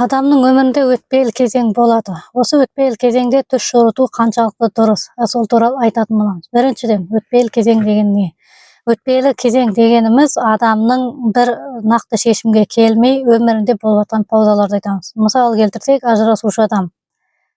Адамның өмірінде өтпелі кезең болады. Осы өтпелі кезеңде түс жорыту қаншалықты дұрыс? Сол туралы айтатын боламыз. Біріншіден, өтпелі кезең деген не? Өтпелі кезең дегеніміз адамның бір нақты шешімге келмей өмірінде болып жатқан паузаларды айтамыз. Мысал келтірсек, ажырасушы адам.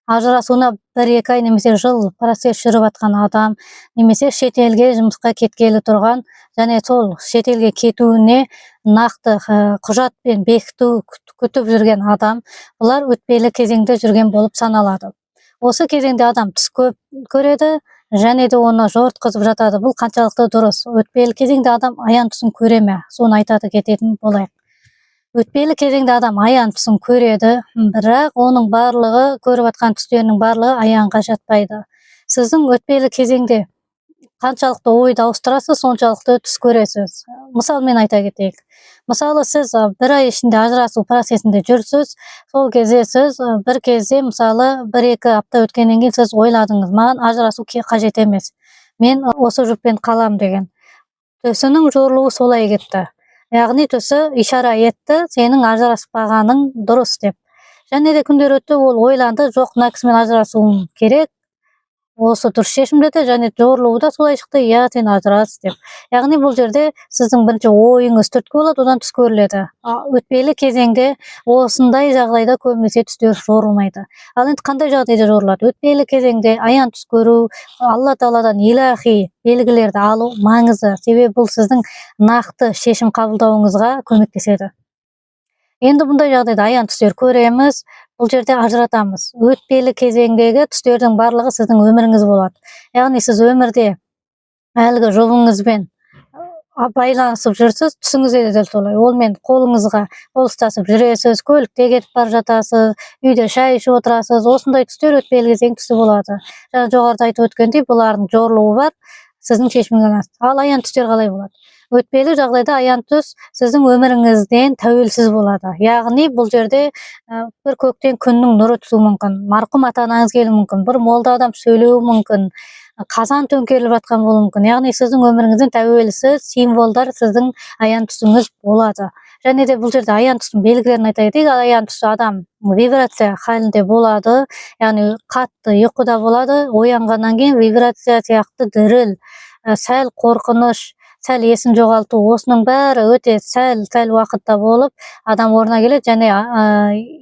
Ажырасуына 1-2 ай немесе жыл процесс жүріп жатқан адам, немесе шетелге жұмысқа кеткелі тұрған, және сол шетелге кетуіне нақты құжатпен бекіту күтіп жүрген адам, бұлар өтпелі кезеңде жүрген болып саналады. Осы кезеңде адам түс көп көреді, және де оны жортқызып жатады. Бұл қаншалықты дұрыс? Өтпелі кезеңде адам аян түсін көре ме? Соны айтады кететін болайық. Өтпелі кезеңде адам аян түсін көреді, бірақ оның барлығы, көріп жатқан түстерінің барлығы аянға жатпайды. Сіздің өтпелі кезеңде қаншалықты ойды ауыстырасыз, соншалықты түс көресіз. Мысалмен айта кетейік. Мысалы, сіз 1 ай ішінде ажырасу процесінде жүрсіз, сол кезде сіз бір кезде, мысалы, 1-2 апта өткеннен кейін сіз ойладыңыз, маған ажырасу қажет емес, мен осы жұппен қалам деген. Төсінің жорылуы солай кетті. Яғни төсі ишара етті, сенің ажыраспағаның дұрыс деп. Және де күндер өтті, ол ойланды, жоқ, мына кісімен ажырасуым керек, осы дұрыс шешім деді, және жорылуы да солай шықты, иә, сен ажырас деп. Яғни бұл жерде сіздің бірінші ойыңыз түрткі болады, одан түс көріледі. Өтпелі кезеңде осындай жағдайда көбінесе түстер жорылмайды. Ал енді қандай жағдайда жорылады? Өтпелі кезеңде аян түс көру, Алла Тағаладан илахи белгілерді алу маңызды, себебі бұл сіздің нақты шешім қабылдауыңызға көмектеседі. Енді бұндай жағдайда аян түстер көреміз, бұл жерде ажыратамыз. Өтпелі кезеңдегі түстердің барлығы сіздің өміріңіз болады. Яғни сіз өмірде әлгі жұбыңызбен байланысып жүрсіз, түсіңізде де солай. Олмен қолыңызға қол ұстасып жүресіз, көлікте кетіп бара жатасыз, үйде шай ішіп отырасыз. Осындай түстер өтпелі кезең түсі болады. Жоғарыда айтып өткендей, бұлардың жорылуы бар, сіздің шешіміңізге байланысты. Ал аян түстер қалай болады? Өтпелі жағдайда аян түс сіздің өміріңізден тәуелсіз болады. Яғни бұл жерде бір көктен күннің нұры түсуі мүмкін, марқұм ата-анаңыз келуі мүмкін, бір молда адам сөйлеуі мүмкін, қазан төңкеріліп жатқан болуы мүмкін. Яғни сіздің өміріңізден тәуелсіз символдар сіздің аян түсіңіз болады. Және де бұл жерде аян түстің белгілерін айта кетейік. Аян түсі адам вибрация халінде болады, яғни қатты ұйқыда болады, оянғаннан кейін вибрация сияқты діріл, сәл қорқыныш, сәл есін жоғалту, осының бәрі өте сәл уақытта болып, адам орнына келеді және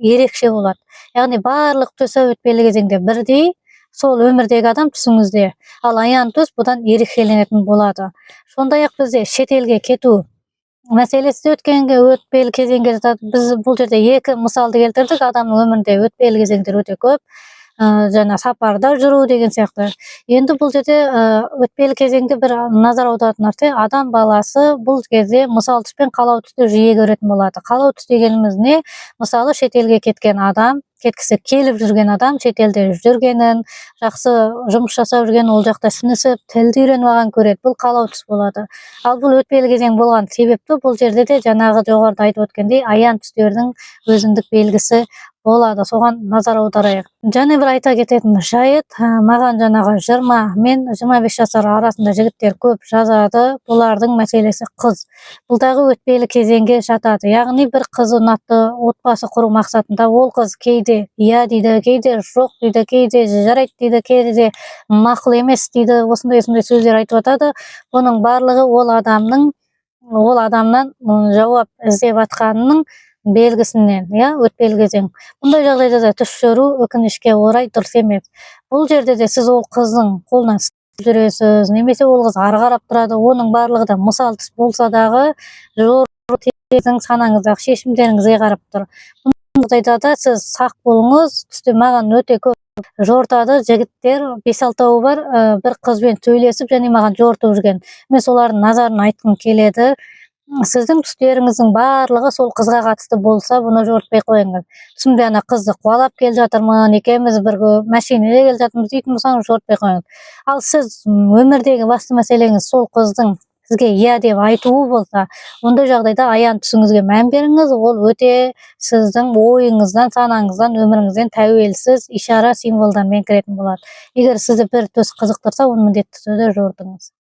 ерекше болады. Яғни барлық түсі өтпелі кезеңде бірдей, сол өмірдегі адам түсіңізде. Ал аян түс бұдан ерекшеленетін болады. Сондай-ақ бізде шетелге кету мәселесі өтпелі кезеңге жатады. Біз бұл жерде 2 мысалды келтірдік. Адамның өмірінде өтпелі кезеңдер өте көп. Жаңа сапарда жүру деген сияқты. Енді бұл жерде өтпелі кезеңде бір назар аударатын нәрсе, адам баласы бұл кезде мысал түс пен қалау түсті жиі көретін болады. Қалау түс дегеніміз не? Мысалы, шетелге кеткен адам, кеткісі келіп жүрген адам, шетелде жүргенін, жақсы жұмыс жасап жүрген, ол жақта сіңісіп, тілді үйреніп алған көреді. Бұл қалау түс болады. Ал бұл өтпелі кезең болған себепті бұл жерде де жаңағы жоғарыда айтып өткендей аян түстердің өзіндік белгісі болады. Соған назар аударайық. Және бір айта кететін жайт, маған жаңағы 20 мен 25 жасар арасында жігіттер көп жазады. Бұлардың мәселесі қыз. Бұлдағы өтпелі кезеңге жатады. Яғни бір қыз ұнатты, отбасы құру мақсатында, ол қыз кейде иә дейді, кейде жоқ дейді, кейде жарайды дейді, кейде мақұл емес дейді. Осындай сөздер айтып жатады. Бұның барлығы ол адамнан жауап іздеп жатқанының белгісінен, өтпелі кезең. Бұндай жағдайда да түс көру өкінішке орай дұрыс емес. Бұл жерде де сіз ол қыздың қолынан жүресіз, немесе ол қыз ары қарап тұрады. Оның барлығы да мысал түс болса дағы сіздің санаңыздағы шешімдеріңізге қарап тұр. Бұл жағдайда да сіз сақ болыңыз. Түсте маған өте көп жортады жігіттер, 5-6-ы бар, бір қызбен сөйлесіп және маған жортып жүрген. Мен солардың назарын айтқым келеді. Сіздің түстеріңіздің барлығы сол қызға қатысты болса, бұны жортпай қойыңыз. Түсімде қызды қуалап келе жатырмын, екеуміз бір машинеде келе жатырмыз дейтін болсаңыз, жортпай қойыңыз. Ал сіз өмірдегі басты мәселеңіз сол қыздың сізге иә деп айтуы болса, ондай жағдайда аян түсіңізге мән беріңіз. Ол өте сіздің ойыңыздан, санаңыздан, өміріңізден тәуелсіз ишара символдармен кіретін болады. Егер сізді бір түс қызықтырса, оны міндетті түрде жортыңыз.